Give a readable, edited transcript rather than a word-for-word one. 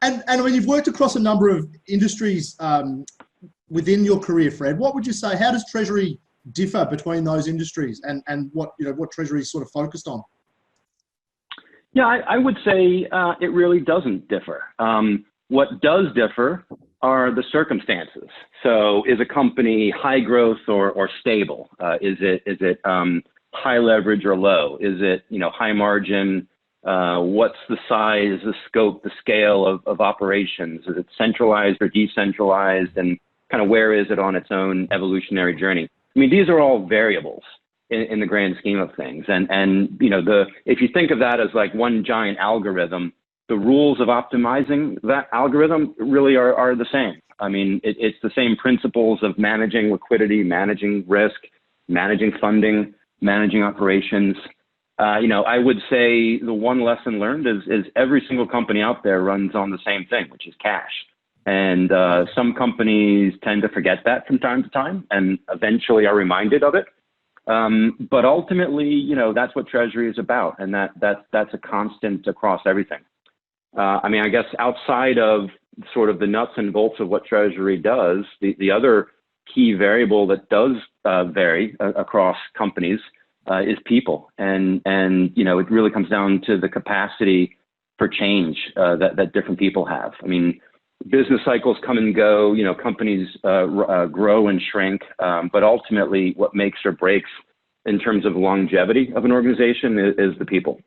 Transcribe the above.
And I mean, you've worked across a number of industries within your career, Fred. What would you say? How does Treasury differ between those industries, and what Treasury is sort of focused on? Yeah, I would say it really doesn't differ. What does differ are the circumstances. So, is a company high growth or stable? Is it high leverage or low? Is it high margin? What's the size, the scope, the scale of operations? Is it centralized or decentralized? And kind of where is it on its own evolutionary journey? I mean, these are all variables in the grand scheme of things. And if you think of that as like one giant algorithm, the rules of optimizing that algorithm really are the same. I mean, it's the same principles of managing liquidity, managing risk, managing funding, managing operations. I would say the one lesson learned is every single company out there runs on the same thing, which is cash. And some companies tend to forget that from time to time and eventually are reminded of it. But ultimately, that's what Treasury is about. And that's a constant across everything. I guess outside of sort of the nuts and bolts of what Treasury does, the other key variable that does vary across companies is people. And it really comes down to the capacity for change that different people have. I mean, business cycles come and go, companies grow and shrink, but ultimately what makes or breaks in terms of longevity of an organization is the people.